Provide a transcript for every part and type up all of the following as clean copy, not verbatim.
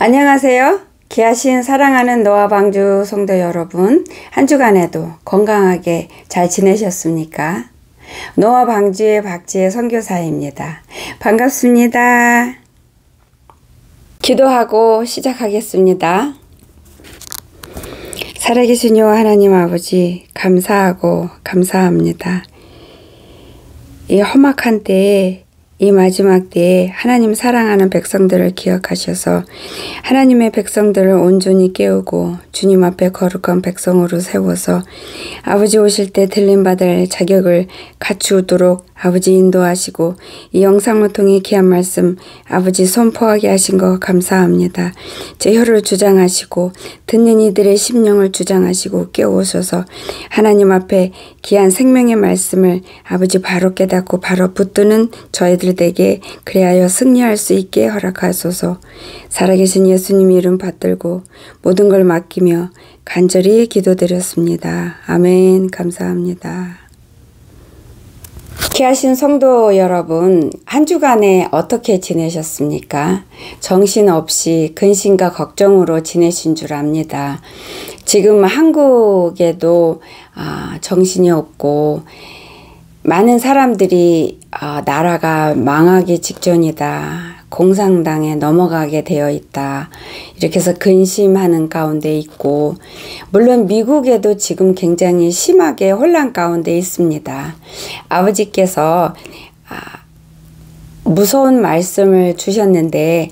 안녕하세요. 귀하신 사랑하는 노아 방주 성도 여러분, 한 주간에도 건강하게 잘 지내셨습니까? 노아 방주의 박지혜 선교사입니다. 반갑습니다. 기도하고 시작하겠습니다. 살아계신 여호와 하나님 아버지, 감사하고 감사합니다. 이 험악한 때에, 이 마지막 때에 하나님 사랑하는 백성들을 기억하셔서 하나님의 백성들을 온전히 깨우고 주님 앞에 거룩한 백성으로 세워서 아버지 오실 때 들림받을 자격을 갖추도록 아버지 인도하시고 이 영상을 통해 귀한 말씀 아버지 선포하게 하신 것 감사합니다. 제 혀를 주장하시고 듣는 이들의 심령을 주장하시고 깨우셔서 하나님 앞에 귀한 생명의 말씀을 아버지 바로 깨닫고 바로 붙드는 저희들 에게 그리하여 승리할 수 있게 허락하소서. 살아계신 예수님 이름 받들고 모든 걸 맡기며 간절히 기도드렸습니다. 아멘. 감사합니다. 귀하신 성도 여러분, 한 주간에 어떻게 지내셨습니까? 정신없이 근심과 걱정으로 지내신 줄 압니다. 지금 한국에도 정신이 없고 많은 사람들이 나라가 망하기 직전이다. 공산당에 넘어가게 되어 있다. 이렇게 해서 근심하는 가운데 있고, 물론 미국에도 지금 굉장히 심하게 혼란 가운데 있습니다. 아버지께서 무서운 말씀을 주셨는데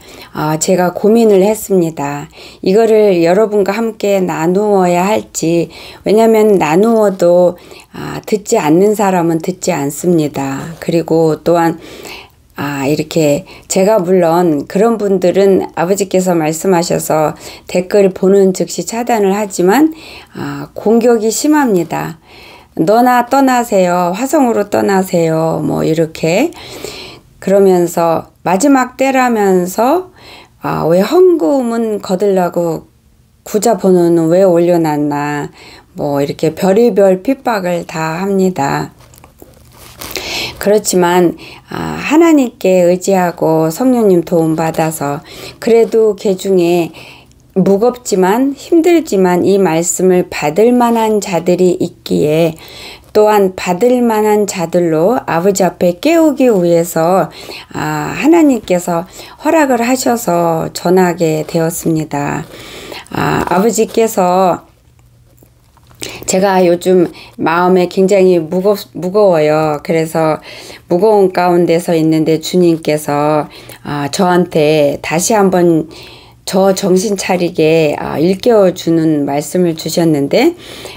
제가 고민을 했습니다. 이거를 여러분과 함께 나누어야 할지, 왜냐하면 나누어도 듣지 않는 사람은 듣지 않습니다. 그리고 또한 이렇게 제가 물론 그런 분들은 아버지께서 말씀하셔서 댓글 보는 즉시 차단을 하지만 공격이 심합니다. 너나 떠나세요. 화성으로 떠나세요. 뭐 이렇게 그러면서 마지막 때라면서 왜 헌금은 거들라고 구자 번호는 왜 올려놨나 뭐 이렇게 별의별 핍박을 다 합니다. 그렇지만 하나님께 의지하고 성령님 도움받아서 그래도 개중에 무겁지만 힘들지만 이 말씀을 받을 만한 자들이 있기에 또한 받을 만한 자들로 아버지 앞에 깨우기 위해서 하나님께서 허락을 하셔서 전하게 되었습니다. 아버지께서 제가 요즘 마음에 굉장히 무거워요. 그래서 무거운 가운데서 있는데 주님께서 저한테 다시 한번 저 정신 차리게 일깨워주는 말씀을 주셨는데,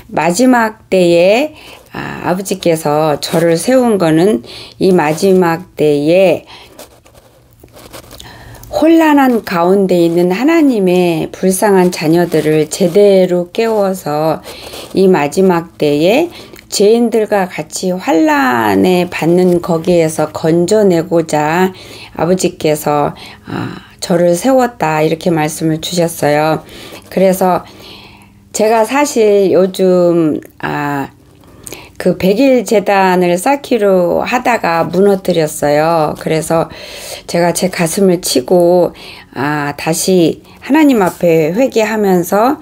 마지막 때에 아버지께서 저를 세운 거는 이 마지막 때에 혼란한 가운데 있는 하나님의 불쌍한 자녀들을 제대로 깨워서 이 마지막 때에 죄인들과 같이 환난에 받는 거기에서 건져내고자 아버지께서 저를 세웠다, 이렇게 말씀을 주셨어요. 그래서 제가 사실 요즘 그 100일 재단을 쌓기로 하다가 무너뜨렸어요. 그래서 제가 제 가슴을 치고 다시 하나님 앞에 회개하면서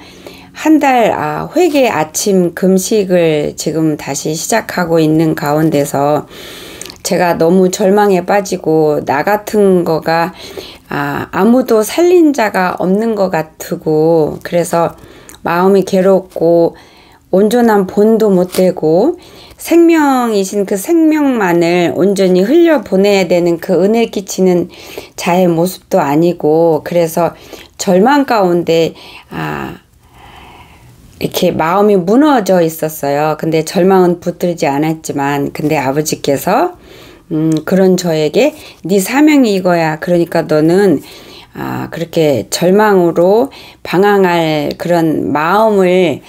한 달 회개 아침 금식을 지금 다시 시작하고 있는 가운데서 제가 너무 절망에 빠지고 나 같은 거가 아무도 살린 자가 없는 것 같고, 그래서 마음이 괴롭고 온전한 본도 못 되고 생명이신 그 생명만을 온전히 흘려보내야 되는 그 은혜 끼치는 자의 모습도 아니고, 그래서 절망 가운데 이렇게 마음이 무너져 있었어요. 근데 절망은 붙들지 않았지만, 근데 아버지께서 그런 저에게 네 사명이 이거야. 그러니까 너는 그렇게 절망으로 방황할 그런 마음에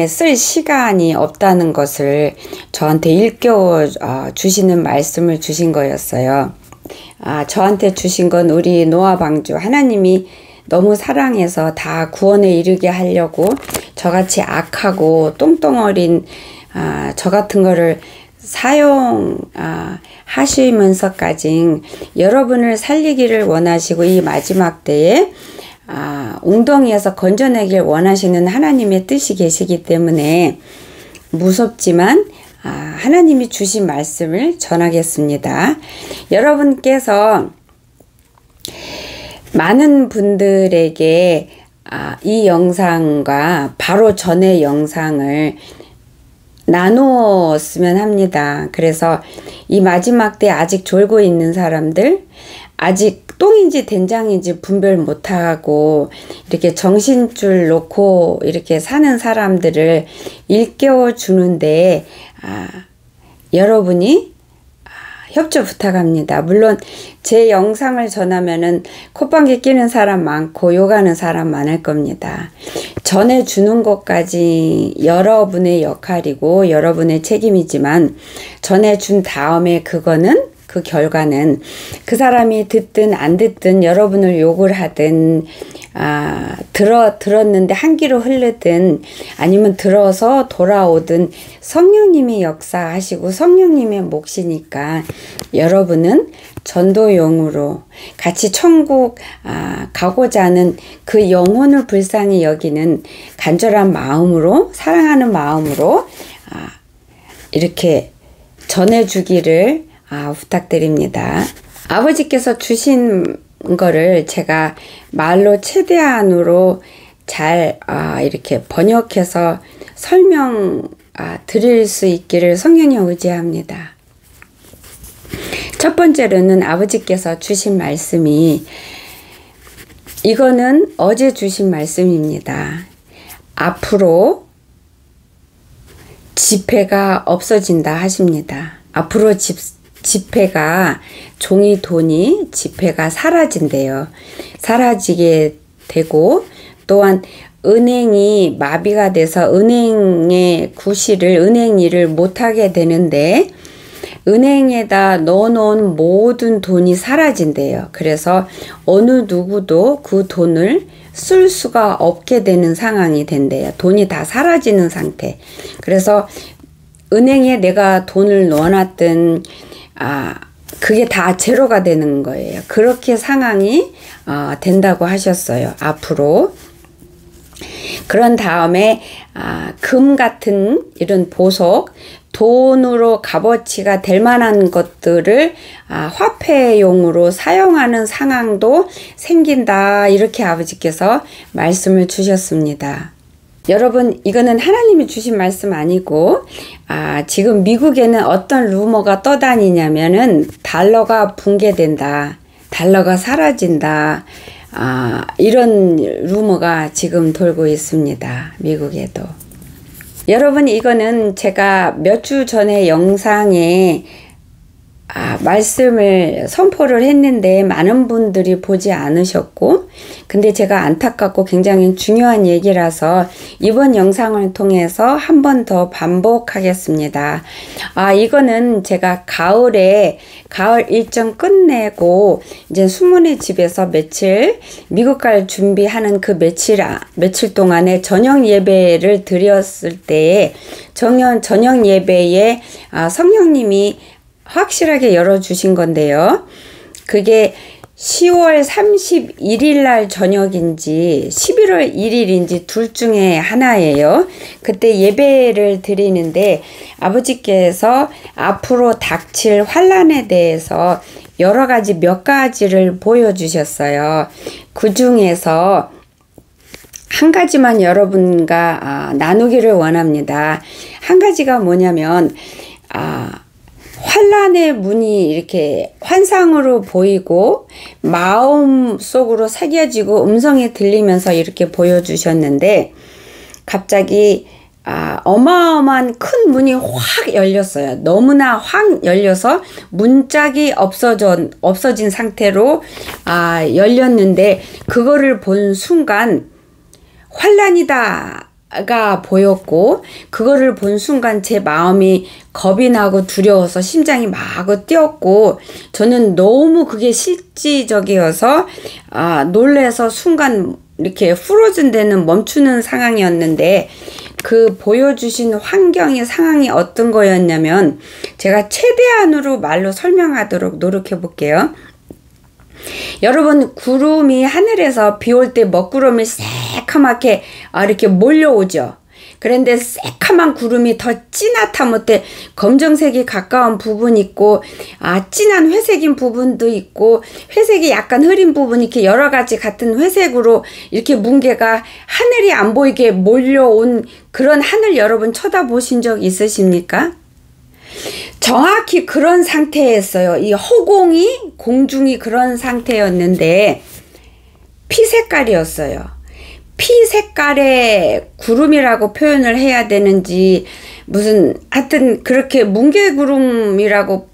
쓸 시간이 없다는 것을 저한테 일깨워 주시는 말씀을 주신 거였어요. 저한테 주신 건 우리 노아 방주 하나님이 너무 사랑해서 다 구원에 이르게 하려고 저같이 악하고 똥덩어린 저 같은 거를 하시면서까지 여러분을 살리기를 원하시고 이 마지막 때에 웅덩이에서 건져내길 원하시는 하나님의 뜻이 계시기 때문에 무섭지만 하나님이 주신 말씀을 전하겠습니다. 여러분께서 많은 분들에게 이 영상과 바로 전의 영상을 나누었으면 합니다. 그래서 이 마지막 때 아직 졸고 있는 사람들, 아직 똥인지 된장인지 분별 못하고 이렇게 정신줄 놓고 이렇게 사는 사람들을 일깨워 주는데 여러분이 협조 부탁합니다. 물론 제 영상을 전하면은 콧방귀 끼는 사람 많고 욕하는 사람 많을 겁니다. 전해주는 것까지 여러분의 역할이고 여러분의 책임이지만 전해준 다음에 그 결과는 그 사람이 듣든 안 듣든 여러분을 욕을 하든 들었는데 한 귀로 흐르든 아니면 들어서 돌아오든 성령님이 역사하시고 성령님의 몫이니까 여러분은 전도용으로 같이 천국 가고자 하는 그 영혼을 불쌍히 여기는 간절한 마음으로 사랑하는 마음으로 이렇게 전해주기를 부탁드립니다. 아버지께서 주신 거를 제가 말로 최대한으로 잘 이렇게 번역해서 설명 드릴 수 있기를 성령에 의지합니다. 첫 번째로는 아버지께서 주신 말씀이 이거는 어제 주신 말씀입니다. 앞으로 지폐가 없어진다 하십니다. 앞으로 지폐가 종이 돈이 지폐가 사라진대요. 사라지게 되고 또한 은행이 마비가 돼서 은행의 구실을 은행 일을 못하게 되는데 은행에다 넣어놓은 모든 돈이 사라진대요. 그래서 어느 누구도 그 돈을 쓸 수가 없게 되는 상황이 된대요. 돈이 다 사라지는 상태. 그래서 은행에 내가 돈을 넣어놨던 그게 다 제로가 되는 거예요. 그렇게 상황이 된다고 하셨어요. 앞으로. 그런 다음에 금 같은 이런 보석, 돈으로 값어치가 될 만한 것들을 화폐용으로 사용하는 상황도 생긴다. 이렇게 아버지께서 말씀을 주셨습니다. 여러분, 이거는 하나님이 주신 말씀 아니고 지금 미국에는 어떤 루머가 떠다니냐면은 달러가 붕괴된다, 달러가 사라진다, 이런 루머가 지금 돌고 있습니다. 미국에도. 여러분, 이거는 제가 몇 주 전에 영상에 말씀을 선포를 했는데 많은 분들이 보지 않으셨고, 근데 제가 안타깝고 굉장히 중요한 얘기라서 이번 영상을 통해서 한 번 더 반복하겠습니다. 이거는 제가 가을 일정 끝내고 이제 수문의 집에서 며칠 미국 갈 준비하는 그 며칠 동안에 저녁 예배를 드렸을 때에 저녁 예배에 성령님이 확실하게 열어주신 건데요. 그게 10월 31일 날 저녁인지 11월 1일인지 둘 중에 하나예요. 그때 예배를 드리는데 아버지께서 앞으로 닥칠 환난에 대해서 여러 가지 몇 가지를 보여주셨어요. 그 중에서 한 가지만 여러분과 나누기를 원합니다. 한 가지가 뭐냐면 환난의 문이 이렇게 환상으로 보이고 마음속으로 새겨지고 음성이 들리면서 이렇게 보여주셨는데 갑자기 어마어마한 큰 문이 확 열렸어요. 너무나 확 열려서 문짝이 없어진 상태로 열렸는데 그거를 본 순간 환난이다 가 보였고 그거를 본 순간 제 마음이 겁이 나고 두려워서 심장이 막 뛰었고 저는 너무 그게 실지적이어서 놀래서 순간 이렇게 후러진 데는 멈추는 상황이었는데 그 보여주신 환경이 상황이 어떤 거였냐면 제가 최대한으로 말로 설명하도록 노력해 볼게요. 여러분 구름이 하늘에서 비 올 때 먹구름이 새카맣게 이렇게 몰려오죠. 그런데 새카만 구름이 더 진하다 못해 검정색이 가까운 부분이 있고 진한 회색인 부분도 있고 회색이 약간 흐린 부분이 이렇게 여러 가지 같은 회색으로 이렇게 뭉게가 하늘이 안 보이게 몰려온 그런 하늘 여러분 쳐다보신 적 있으십니까? 정확히 그런 상태였어요. 이 허공이 공중이 그런 상태였는데 피 색깔이었어요. 피 색깔의 구름이라고 표현을 해야 되는지 무슨 하여튼 그렇게 뭉게구름이라고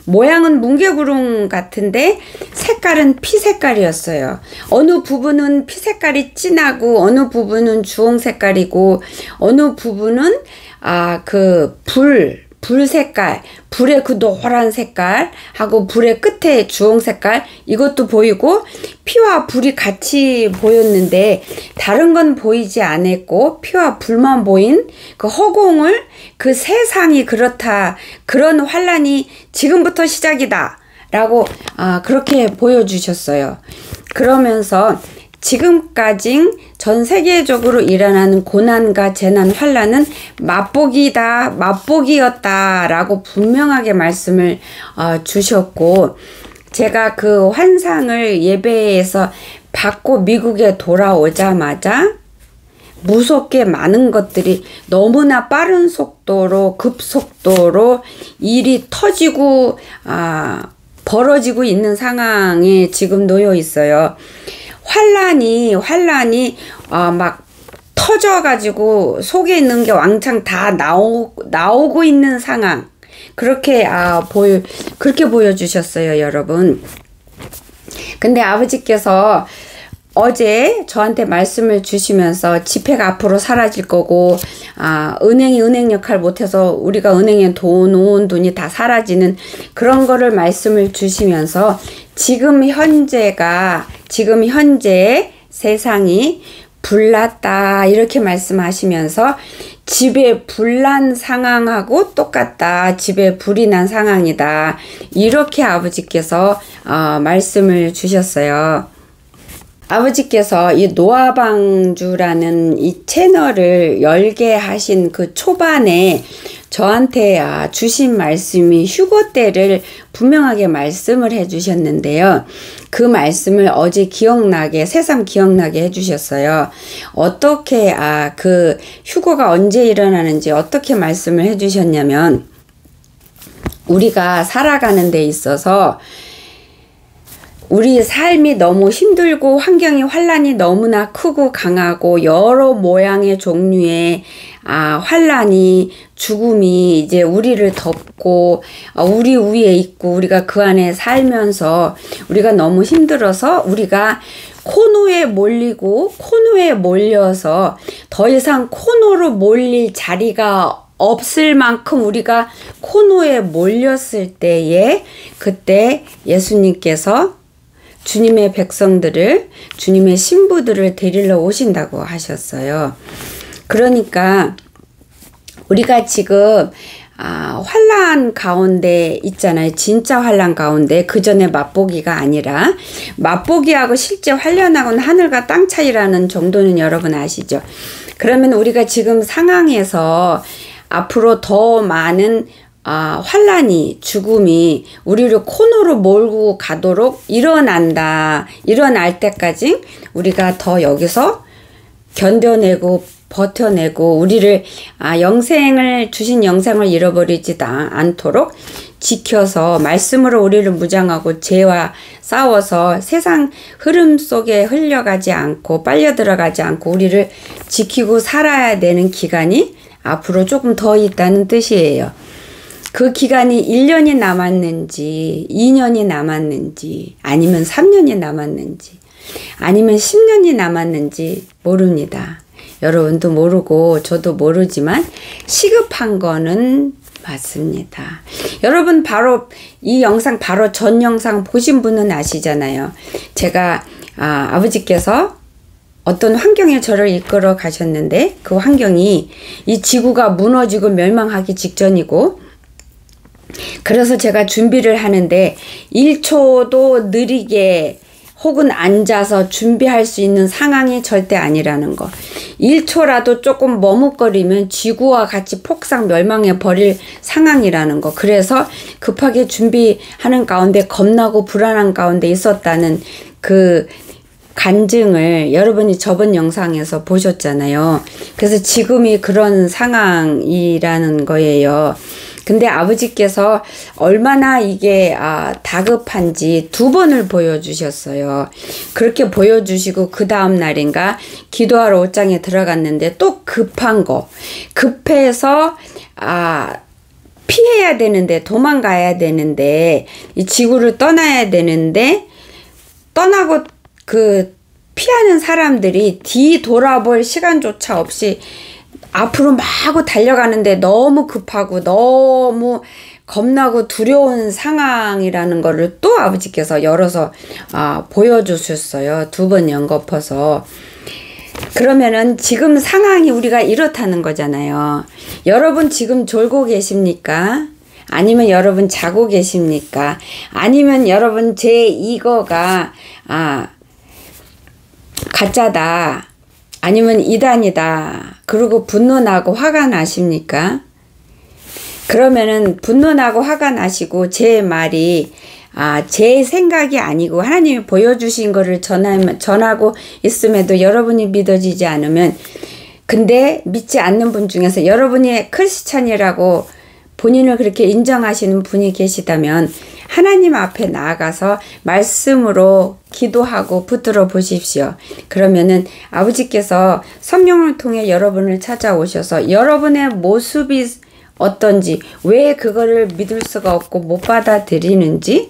모양은 뭉게구름 같은데 색깔은 피 색깔이었어요. 어느 부분은 피 색깔이 진하고 어느 부분은 주홍 색깔이고 어느 부분은 불 색깔, 불의 그 노란 색깔 하고 불의 끝에 주홍 색깔 이것도 보이고 피와 불이 같이 보였는데 다른 건 보이지 않았고 피와 불만 보인 그 허공을 그 세상이 그렇다. 그런 환란이 지금부터 시작이다. 라고 그렇게 보여주셨어요. 그러면서 지금까지 전 세계적으로 일어나는 고난과 재난 환란은 맛보기였다 라고 분명하게 말씀을 주셨고 제가 그 환상을 예배에서 받고 미국에 돌아오자마자 무섭게 많은 것들이 너무나 빠른 속도로 급속도로 일이 터지고 벌어지고 있는 상황에 지금 놓여 있어요. 환란이 막 터져가지고 속에 있는 게 왕창 다 나오고 있는 상황. 그렇게 그렇게 보여주셨어요, 여러분. 근데 아버지께서 어제 저한테 말씀을 주시면서 지폐가 앞으로 사라질 거고 은행이 은행 역할 못해서 우리가 은행에 온 돈이 다 사라지는 그런 거를 말씀을 주시면서 지금 현재 세상이 불났다 이렇게 말씀하시면서 집에 불난 상황하고 똑같다. 집에 불이 난 상황이다. 이렇게 아버지께서 말씀을 주셨어요. 아버지께서 이 노아방주라는 이 채널을 열게 하신 그 초반에 저한테 주신 말씀이 휴거 때를 분명하게 말씀을 해주셨는데요. 그 말씀을 어제 새삼 기억나게 해주셨어요. 어떻게 그 휴거가 언제 일어나는지 어떻게 말씀을 해주셨냐면 우리가 살아가는 데 있어서 우리 삶이 너무 힘들고 환경의 환란이 너무나 크고 강하고 여러 모양의 종류의 환란이 죽음이 이제 우리를 덮고 우리 위에 있고 우리가 그 안에 살면서 우리가 너무 힘들어서 우리가 코너에 몰려서 더 이상 코너로 몰릴 자리가 없을 만큼 우리가 코너에 몰렸을 때에 그때 예수님께서 주님의 백성들을 주님의 신부들을 데리러 오신다고 하셨어요. 그러니까 우리가 지금 환란 가운데 있잖아요. 진짜 환란 가운데 그 전에 맛보기가 아니라 맛보기하고 실제 환란하고는 하늘과 땅 차이라는 정도는 여러분 아시죠? 그러면 우리가 지금 상황에서 앞으로 더 많은 환란이 죽음이 우리를 코너로 몰고 가도록 일어날 때까지 우리가 더 여기서 견뎌내고 버텨내고 우리를 주신 영생을 잃어버리지도 않도록 지켜서 말씀으로 우리를 무장하고 죄와 싸워서 세상 흐름 속에 흘려가지 않고 빨려 들어가지 않고 우리를 지키고 살아야 되는 기간이 앞으로 조금 더 있다는 뜻이에요. 그 기간이 1년이 남았는지 2년이 남았는지 아니면 3년이 남았는지 아니면 10년이 남았는지 모릅니다. 여러분도 모르고 저도 모르지만 시급한 거는 맞습니다. 여러분 바로 이 영상 바로 전 영상 보신 분은 아시잖아요. 제가 아버지께서 어떤 환경에 저를 이끌어 가셨는데 그 환경이 이 지구가 무너지고 멸망하기 직전이고, 그래서 제가 준비를 하는데 1초도 느리게 혹은 앉아서 준비할 수 있는 상황이 절대 아니라는 거. 1초라도 조금 머뭇거리면 지구와 같이 폭삭 멸망해 버릴 상황이라는 거. 그래서 급하게 준비하는 가운데 겁나고 불안한 가운데 있었다는 그 간증을 여러분이 저번 영상에서 보셨잖아요. 그래서 지금이 그런 상황이라는 거예요. 근데 아버지께서 얼마나 이게 다급한지 2번을 보여주셨어요. 그렇게 보여주시고 그 다음 날인가 기도하러 옷장에 들어갔는데 또 급한 거. 급해서 피해야 되는데, 도망가야 되는데, 이 지구를 떠나야 되는데, 떠나고 그 피하는 사람들이 뒤돌아볼 시간조차 없이 앞으로 마구 달려가는데 너무 급하고 너무 겁나고 두려운 상황이라는 거를 또 아버지께서 열어서 보여주셨어요. 2번 연거퍼서. 그러면은 지금 상황이 우리가 이렇다는 거잖아요. 여러분 지금 졸고 계십니까? 아니면 여러분 자고 계십니까? 아니면 여러분 제 이거가 가짜다, 아니면 이단이다, 그리고 분노나고 화가 나십니까? 그러면은 분노나고 화가 나시고 제 말이 제 생각이 아니고 하나님이 보여주신 거를 전하고 있음에도 여러분이 믿어지지 않으면, 근데 믿지 않는 분 중에서 여러분이 크리스찬이라고 본인을 그렇게 인정하시는 분이 계시다면 하나님 앞에 나아가서 말씀으로 기도하고 붙들어 보십시오. 그러면은 아버지께서 성령을 통해 여러분을 찾아오셔서 여러분의 모습이 어떤지, 왜 그거를 믿을 수가 없고 못 받아들이는지,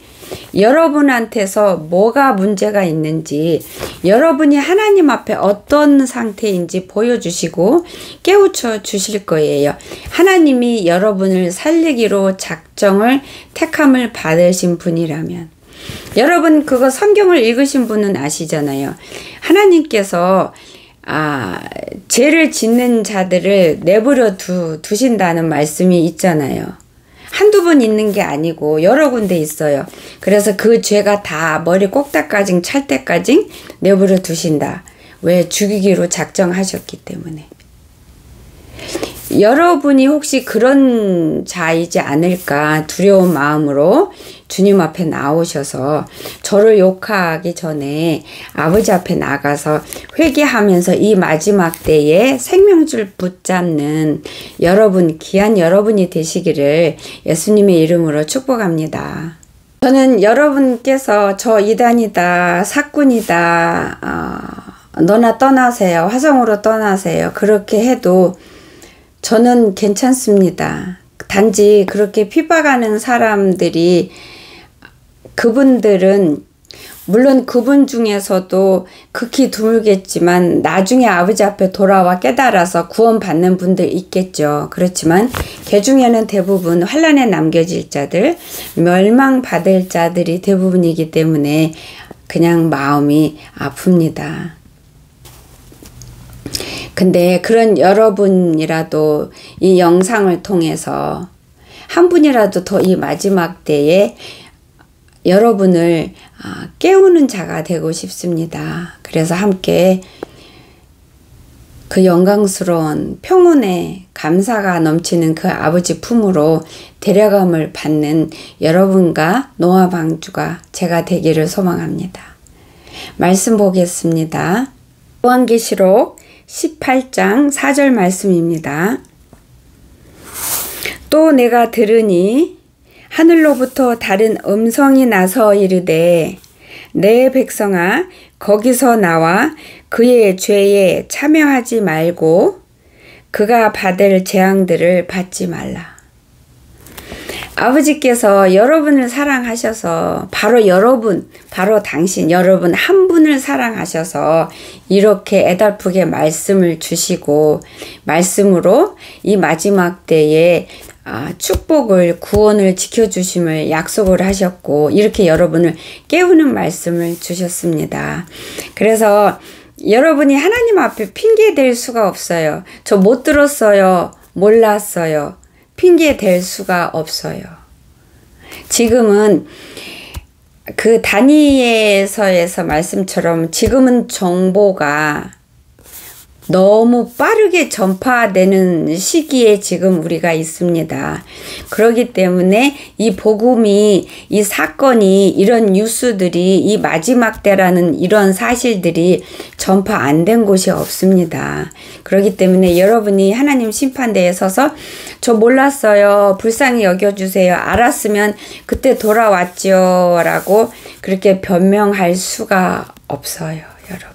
여러분한테서 뭐가 문제가 있는지, 여러분이 하나님 앞에 어떤 상태인지 보여주시고 깨우쳐 주실 거예요. 하나님이 여러분을 살리기로 작정을 택함을 받으신 분이라면. 여러분 그거 성경을 읽으신 분은 아시잖아요. 하나님께서 죄를 짓는 자들을 내버려 두신다는 말씀이 있잖아요. 한두 번 있는 게 아니고 여러 군데 있어요. 그래서 그 죄가 다 머리 꼭다까지 찰 때까지 내버려 두신다. 왜? 죽이기로 작정하셨기 때문에. 여러분이 혹시 그런 자이지 않을까 두려운 마음으로 주님 앞에 나오셔서 저를 욕하기 전에 아버지 앞에 나가서 회개하면서 이 마지막 때에 생명줄 붙잡는 여러분, 귀한 여러분이 되시기를 예수님의 이름으로 축복합니다. 저는 여러분께서 저 이단이다, 사꾼이다, 너나 떠나세요, 화성으로 떠나세요, 그렇게 해도 저는 괜찮습니다. 단지 그렇게 핍박하는 사람들이, 그분들은 물론 그분 중에서도 극히 드물겠지만 나중에 아버지 앞에 돌아와 깨달아서 구원받는 분들 있겠죠. 그렇지만 그 중에는 대부분 환난에 남겨질 자들, 멸망받을 자들이 대부분이기 때문에 그냥 마음이 아픕니다. 근데 그런 여러분이라도 이 영상을 통해서 한 분이라도 더 이 마지막 때에 여러분을 깨우는 자가 되고 싶습니다. 그래서 함께 그 영광스러운 평온의 감사가 넘치는 그 아버지 품으로 데려감을 받는 여러분과 노아 방주가 제가 되기를 소망합니다. 말씀 보겠습니다. 요한계시록 18장 4절 말씀입니다. 또 내가 들으니 하늘로부터 다른 음성이 나서 이르되 내 백성아 거기서 나와 그의 죄에 참여하지 말고 그가 받을 재앙들을 받지 말라. 아버지께서 여러분을 사랑하셔서 바로 여러분, 바로 당신, 여러분 한 분을 사랑하셔서 이렇게 애달프게 말씀을 주시고 말씀으로 이 마지막 때에 축복을, 구원을 지켜주심을 약속을 하셨고 이렇게 여러분을 깨우는 말씀을 주셨습니다. 그래서 여러분이 하나님 앞에 핑계 댈 수가 없어요. 저 못 들었어요. 몰랐어요. 핑계 댈 수가 없어요. 지금은 그 다니엘서에서 말씀처럼 지금은 정보가 너무 빠르게 전파되는 시기에 지금 우리가 있습니다. 그렇기 때문에 이 복음이, 이 사건이, 이런 뉴스들이, 이 마지막 때라는 이런 사실들이 전파 안 된 곳이 없습니다. 그렇기 때문에 여러분이 하나님 심판대에 서서 저 몰랐어요. 불쌍히 여겨주세요. 알았으면 그때 돌아왔죠. 라고 그렇게 변명할 수가 없어요. 여러분.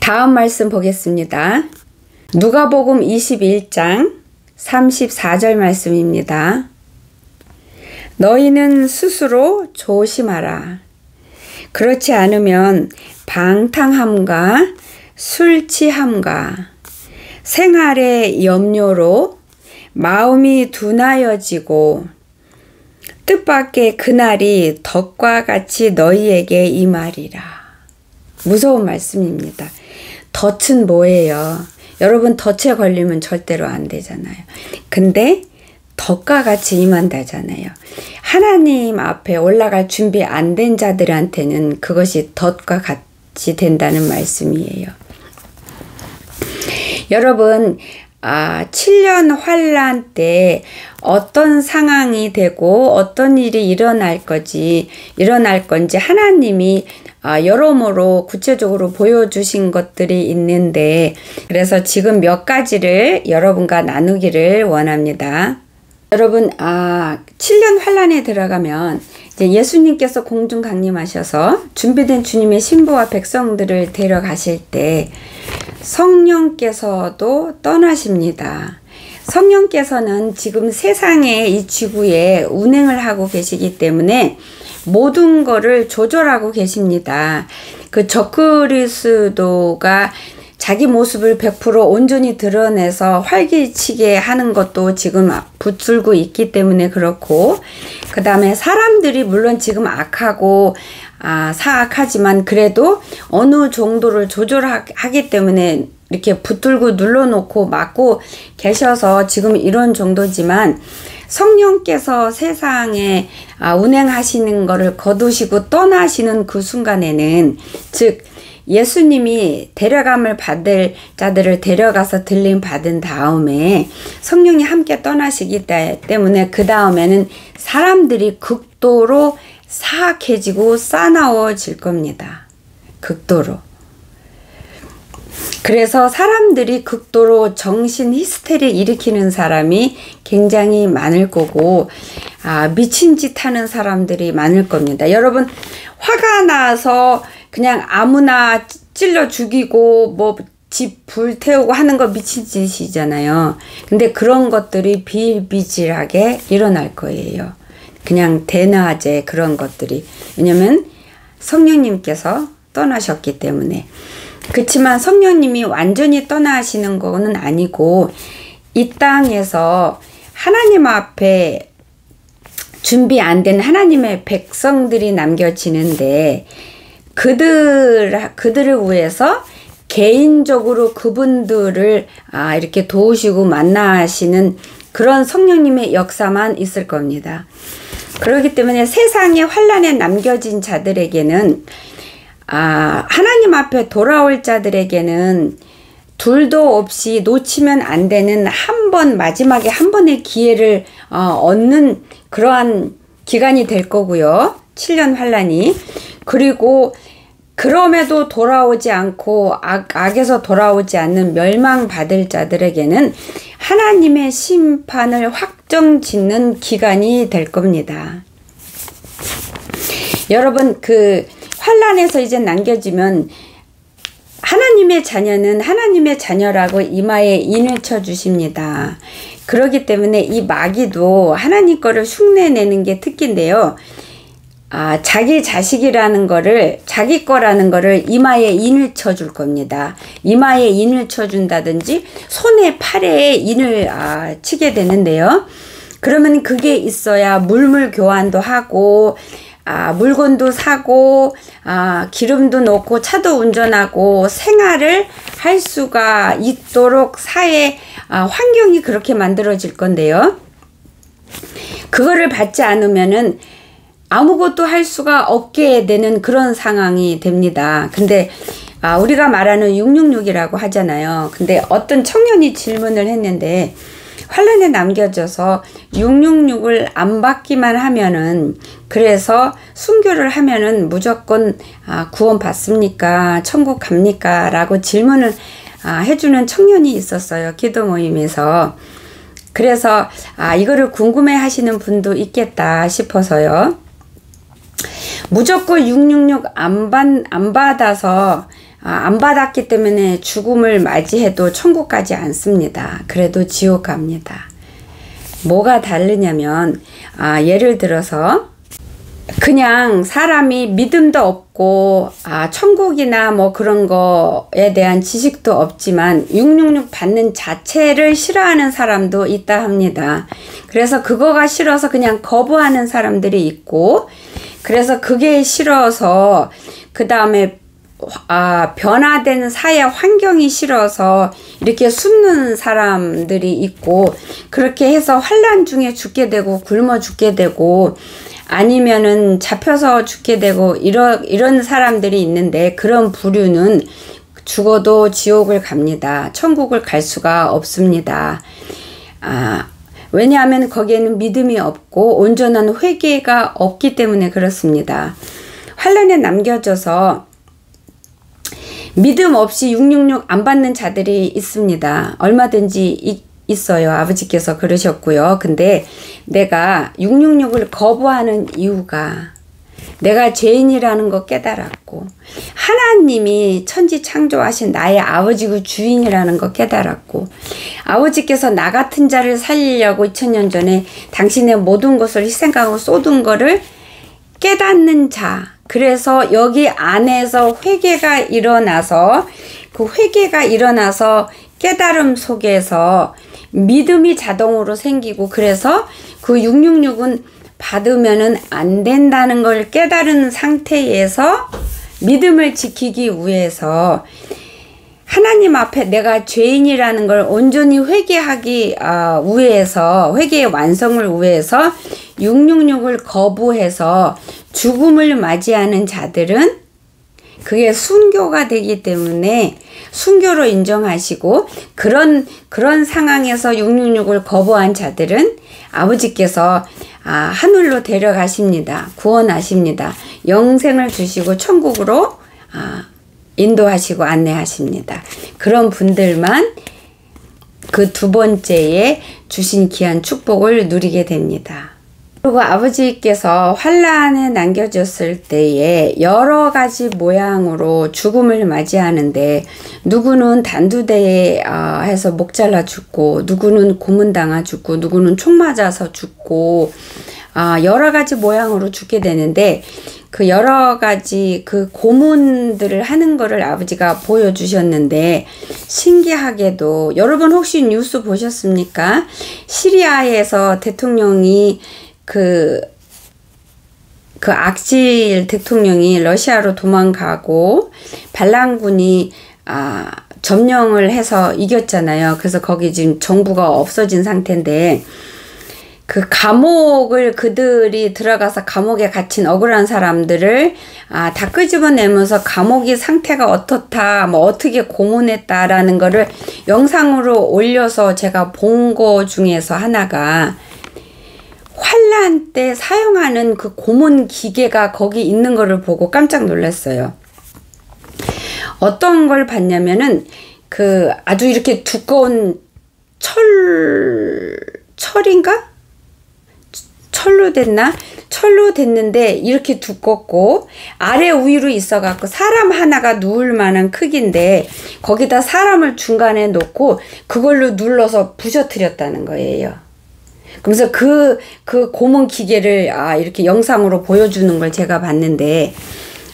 다음 말씀 보겠습니다. 누가복음 21장 34절 말씀입니다. 너희는 스스로 조심하라. 그렇지 않으면 방탕함과 술 취함과 생활의 염려로 마음이 둔하여지고 뜻밖의 그날이 덫과 같이 너희에게 임하리라. 무서운 말씀입니다. 덫은 뭐예요? 여러분 덫에 걸리면 절대로 안 되잖아요. 근데 덫과 같이 임한다잖아요. 하나님 앞에 올라갈 준비 안 된 자들한테는 그것이 덫과 같이 된다는 말씀이에요. 여러분 7년 환란 때 어떤 상황이 되고 어떤 일이 일어날 건지 하나님이 여러모로 구체적으로 보여주신 것들이 있는데, 그래서 지금 몇 가지를 여러분과 나누기를 원합니다. 여러분 7년 환란에 들어가면 이제 예수님께서 공중 강림하셔서 준비된 주님의 신부와 백성들을 데려가실 때 성령께서도 떠나십니다. 성령께서는 지금 세상에 이 지구에 운행을 하고 계시기 때문에 모든 거를 조절하고 계십니다. 그 적그리스도가 자기 모습을 100% 온전히 드러내서 활기치게 하는 것도 지금 붙들고 있기 때문에 그렇고, 그 다음에 사람들이 물론 지금 악하고 사악하지만 그래도 어느 정도를 조절하기 때문에 이렇게 붙들고 눌러놓고 막고 계셔서 지금 이런 정도지만, 성령께서 세상에 운행하시는 것을 거두시고 떠나시는 그 순간에는, 즉 예수님이 데려감을 받을 자들을 데려가서 들림 받은 다음에 성령이 함께 떠나시기 때문에 그 다음에는 사람들이 극도로 사악해지고 싸나워질 겁니다. 극도로. 그래서 사람들이 극도로 정신 히스테리 일으키는 사람이 굉장히 많을 거고, 미친 짓 하는 사람들이 많을 겁니다. 여러분, 화가 나서 그냥 아무나 찔러 죽이고 뭐 집 불태우고 하는 거 미친 짓이잖아요. 근데 그런 것들이 비일비재하게 일어날 거예요. 그냥 대낮에 그런 것들이. 왜냐면 성령님께서 떠나셨기 때문에. 그렇지만 성령님이 완전히 떠나시는 거는 아니고, 이 땅에서 하나님 앞에 준비 안 된 하나님의 백성들이 남겨지는데, 그들을 위해서 개인적으로 그분들을 이렇게 도우시고 만나시는 그런 성령님의 역사만 있을 겁니다. 그렇기 때문에 세상에 환란에 남겨진 자들에게는, 하나님 앞에 돌아올 자들에게는 둘도 없이 놓치면 안 되는 마지막에 한 번의 기회를 얻는 그러한 기간이 될 거고요. 7년 환란이. 그리고 그럼에도 돌아오지 않고 악에서 돌아오지 않는 멸망받을 자들에게는 하나님의 심판을 확정짓는 기간이 될 겁니다. 여러분, 그 환란에서 이제 남겨지면 하나님의 자녀는 하나님의 자녀라고 이마에 인을 쳐주십니다. 그렇기 때문에 이 마귀도 하나님 거를 흉내내는 게 특기인데요. 자기 자식이라는 거를, 자기 거라는 거를 이마에 인을 쳐줄 겁니다. 이마에 인을 쳐준다든지 손에 팔에 인을 치게 되는데요. 그러면 그게 있어야 물물 교환도 하고 물건도 사고 기름도 넣고 차도 운전하고 생활을 할 수가 있도록 사회 환경이 그렇게 만들어질 건데요. 그거를 받지 않으면은 아무것도 할 수가 없게 되는 그런 상황이 됩니다. 근데 우리가 말하는 666이라고 하잖아요. 근데 어떤 청년이 질문을 했는데 환란에 남겨져서 666을 안 받기만 하면은, 그래서 순교를 하면은 무조건 구원 받습니까? 천국 갑니까? 라고 질문을 해주는 청년이 있었어요. 기도 모임에서. 그래서 이거를 궁금해 하시는 분도 있겠다 싶어서요. 무조건 666 안 받아서 안 받았기 때문에 죽음을 맞이해도 천국 가지 않습니다. 그래도 지옥 갑니다. 뭐가 다르냐면 예를 들어서 그냥 사람이 믿음도 없고 천국이나 뭐 그런 거에 대한 지식도 없지만 666 받는 자체를 싫어하는 사람도 있다 합니다. 그래서 그거가 싫어서 그냥 거부하는 사람들이 있고, 그래서 그게 싫어서 그 다음에 변화된 사회 환경이 싫어서 이렇게 숨는 사람들이 있고, 그렇게 해서 환난 중에 죽게 되고 굶어 죽게 되고 아니면은 잡혀서 죽게 되고 이런 사람들이 있는데, 그런 부류는 죽어도 지옥을 갑니다. 천국을 갈 수가 없습니다. 왜냐하면 거기에는 믿음이 없고 온전한 회개가 없기 때문에 그렇습니다. 환난에 남겨져서 믿음 없이 666 안 받는 자들이 있습니다. 얼마든지 있어요. 아버지께서 그러셨고요. 근데 내가 666을 거부하는 이유가 내가 죄인이라는 거 깨달았고, 하나님이 천지 창조하신 나의 아버지고 주인이라는 거 깨달았고, 아버지께서 나 같은 자를 살리려고 2000년 전에 당신의 모든 것을 희생하고 쏟은 거를 깨닫는 자. 그래서 여기 안에서 회개가 일어나서, 그 회개가 일어나서 깨달음 속에서 믿음이 자동으로 생기고, 그래서 그 666은 받으면은 안 된다는 걸 깨달은 상태에서 믿음을 지키기 위해서 하나님 앞에 내가 죄인이라는 걸 온전히 회개하기 위해서, 회개의 완성을 위해서 666을 거부해서 죽음을 맞이하는 자들은 그게 순교가 되기 때문에 순교로 인정하시고, 그런 상황에서 666을 거부한 자들은 아버지께서 하늘로 데려가십니다. 구원하십니다. 영생을 주시고 천국으로 인도하시고 안내하십니다. 그런 분들만 그 두 번째에 주신 귀한 축복을 누리게 됩니다. 그리고 아버지께서 환란에 남겨졌을 때에 여러 가지 모양으로 죽음을 맞이하는데, 누구는 단두대에 해서 목 잘라 죽고, 누구는 고문당하 죽고, 누구는 총 맞아서 죽고, 여러 가지 모양으로 죽게 되는데, 그 여러 가지 그 고문들을 하는 거를 아버지가 보여주셨는데, 신기하게도 여러분 혹시 뉴스 보셨습니까? 시리아에서 대통령이 그 악질 대통령이 러시아로 도망가고 반란군이 점령을 해서 이겼잖아요. 그래서 거기 지금 정부가 없어진 상태인데, 그 감옥을 그들이 들어가서 감옥에 갇힌 억울한 사람들을 다 끄집어내면서 감옥의 상태가 어떻다, 뭐 어떻게 고문했다라는 거를 영상으로 올려서 제가 본 거 중에서 하나가, 환란 때 사용하는 그 고문 기계가 거기 있는 거를 보고 깜짝 놀랐어요. 어떤 걸 봤냐면은 그 아주 이렇게 두꺼운 철인가? 철로 됐나? 철로 됐는데 이렇게 두껍고 아래 위로 있어갖고 사람 하나가 누울 만한 크기인데, 거기다 사람을 중간에 놓고 그걸로 눌러서 부셔뜨렸다는 거예요. 그래서 그 고문 기계를 이렇게 영상으로 보여주는 걸 제가 봤는데,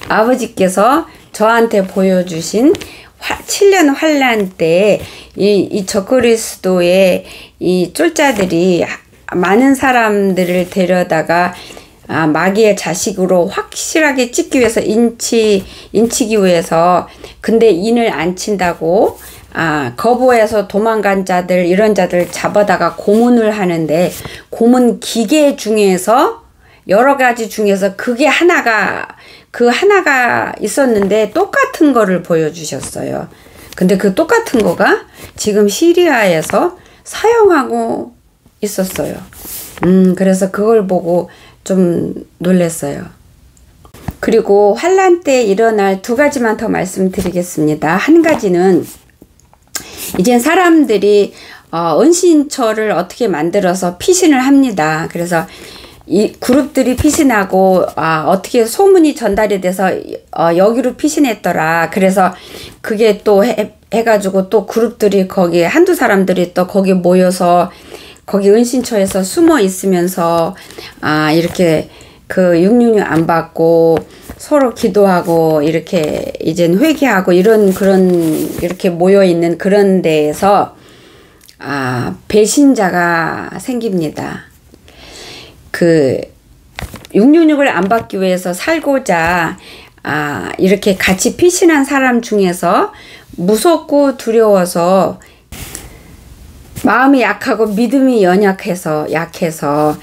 아버지께서 저한테 보여주신 7년 환란 때 이 적그리스도의 이 쫄자들이 많은 사람들을 데려다가 마귀의 자식으로 확실하게 찍기 위해서 인치기 위해서 근데 인을 안 친다고 거부해서 도망간 자들 이런 자들 잡아다가 고문을 하는데 고문 기계 중에서 여러 가지 중에서 그게 하나가 있었는데 똑같은 거를 보여주셨어요. 근데 그 똑같은 거가 지금 시리아에서 사용하고 있었어요. 그래서 그걸 보고 좀 놀랐어요. 그리고 환란 때 일어날 두 가지만 더 말씀드리겠습니다. 한 가지는 이제 사람들이 은신처를 어떻게 만들어서 피신을 합니다. 그래서 이 그룹들이 피신하고 어떻게 소문이 전달이 돼서 여기로 피신했더라. 그래서 그게 또 해가지고 또 그룹들이 거기에 한두 사람들이 또 거기 모여서 거기 은신처에서 숨어 있으면서 이렇게 그 666 안 받고 서로 기도하고 이렇게 이젠 회개하고 그런 이렇게 모여 있는 그런 데에서 배신자가 생깁니다. 그 666을 안 받기 위해서 살고자 이렇게 같이 피신한 사람 중에서 무섭고 두려워서 마음이 약하고 믿음이 약해서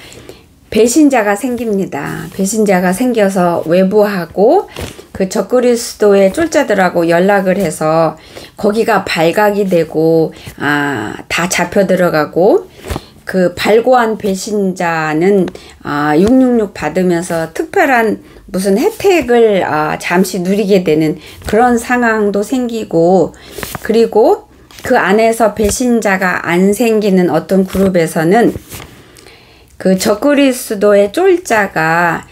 배신자가 생깁니다. 배신자가 생겨서 외부하고 그 적그리스도의 쫄자들하고 연락을 해서 거기가 발각이 되고 다 잡혀 들어가고 그 발고한 배신자는 666 받으면서 특별한 무슨 혜택을 잠시 누리게 되는 그런 상황도 생기고 그리고 그 안에서 배신자가 안 생기는 어떤 그룹에서는 그 적그리스도의 쫄자가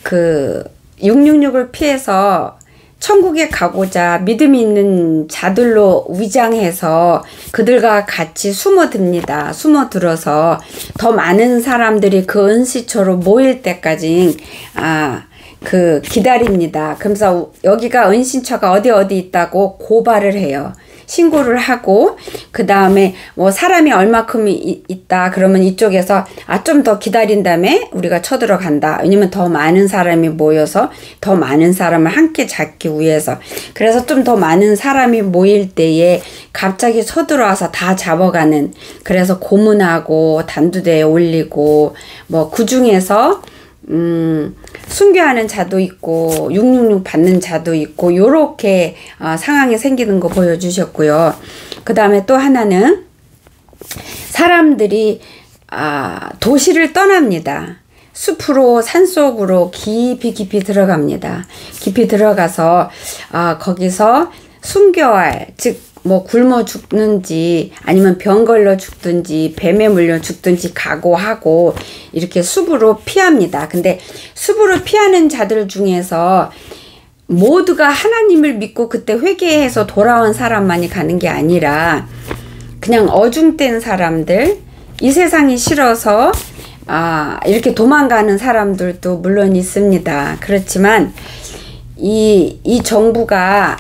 그 666을 피해서 천국에 가고자 믿음이 있는 자들로 위장해서 그들과 같이 숨어듭니다. 숨어들어서 더 많은 사람들이 그 은시처로 모일 때까지 그 기다립니다. 그래서 여기가 은신처가 어디 있다고 고발을 해요. 신고를 하고 그 다음에 뭐 사람이 얼마큼이 있다 그러면 이쪽에서 좀 더 기다린 다음에 우리가 쳐들어간다. 왜냐면 더 많은 사람이 모여서 더 많은 사람을 함께 잡기 위해서 그래서 좀 더 많은 사람이 모일 때에 갑자기 쳐들어와서 다 잡아가는 그래서 고문하고 단두대에 올리고 뭐 그 중에서 순교하는 자도 있고 666 받는 자도 있고 요렇게 상황이 생기는 거 보여주셨고요. 그 다음에 또 하나는 사람들이 도시를 떠납니다. 숲으로 산속으로 깊이 들어갑니다. 깊이 들어가서 거기서 순교할 즉 뭐 굶어 죽는지 아니면 병 걸려 죽든지 뱀에 물려 죽든지 각오하고 이렇게 숲으로 피합니다. 근데 숲으로 피하는 자들 중에서 모두가 하나님을 믿고 그때 회개해서 돌아온 사람만이 가는 게 아니라 그냥 어중된 사람들 이 세상이 싫어서 이렇게 도망가는 사람들도 물론 있습니다. 그렇지만 이 정부가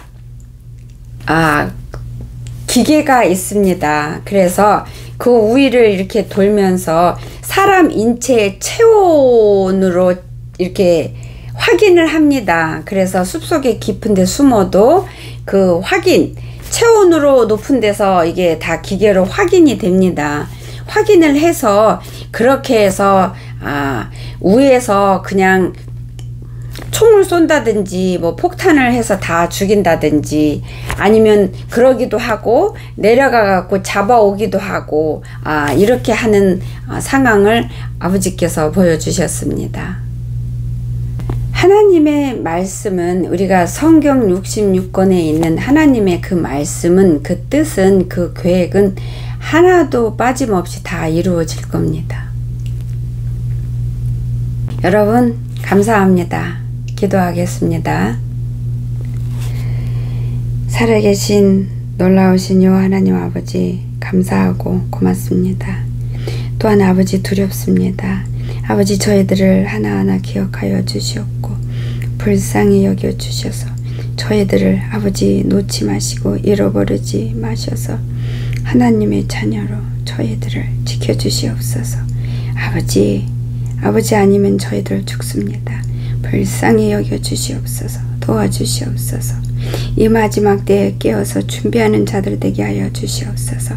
기계가 있습니다. 그래서 그 우위를 이렇게 돌면서 사람 인체의 체온으로 이렇게 확인을 합니다. 그래서 숲속에 깊은 데 숨어도 그 체온으로 높은 데서 이게 다 기계로 확인이 됩니다. 확인을 해서 그렇게 해서 위에서 그냥 총을 쏜다든지 뭐 폭탄을 해서 다 죽인다든지 아니면 그러기도 하고 내려가 갖고 잡아오기도 하고 이렇게 하는 상황을 아버지께서 보여주셨습니다. 하나님의 말씀은 우리가 성경 66권에 있는 하나님의 그 말씀은 그 뜻은 그 계획은 하나도 빠짐없이 다 이루어질 겁니다. 여러분 감사합니다. 기도하겠습니다. 살아계신 놀라우신 여호와 하나님 아버지 감사하고 고맙습니다. 또한 아버지 두렵습니다. 아버지 저희들을 하나하나 기억하여 주시옵고 불쌍히 여겨 주셔서 저희들을 아버지 놓지 마시고 잃어버리지 마셔서 하나님의 자녀로 저희들을 지켜주시옵소서. 아버지 아버지 아니면 저희들 죽습니다. 불쌍히 여겨주시옵소서. 도와주시옵소서. 이 마지막 때에 깨어서 준비하는 자들 되게 하여 주시옵소서.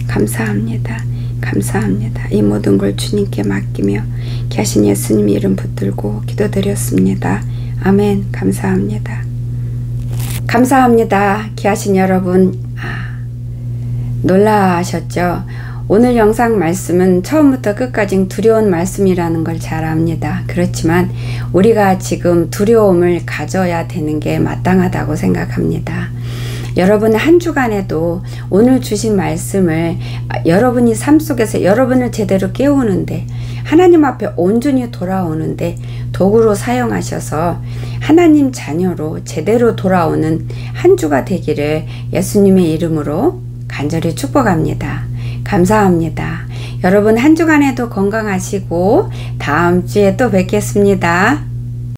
감사합니다. 감사합니다. 이 모든 걸 주님께 맡기며 귀하신 예수님 이름 붙들고 기도드렸습니다. 아멘. 감사합니다. 감사합니다. 귀하신 여러분, 놀라셨죠? 오늘 영상 말씀은 처음부터 끝까지 두려운 말씀이라는 걸 잘 압니다. 그렇지만 우리가 지금 두려움을 가져야 되는 게 마땅하다고 생각합니다. 여러분 한 주간에도 오늘 주신 말씀을 여러분이 삶 속에서 여러분을 제대로 깨우는데, 하나님 앞에 온전히 돌아오는데 도구로 사용하셔서 하나님 자녀로 제대로 돌아오는 한 주가 되기를 예수님의 이름으로 간절히 축복합니다. 감사합니다. 여러분 한 주간에도 건강하시고 다음 주에 또 뵙겠습니다.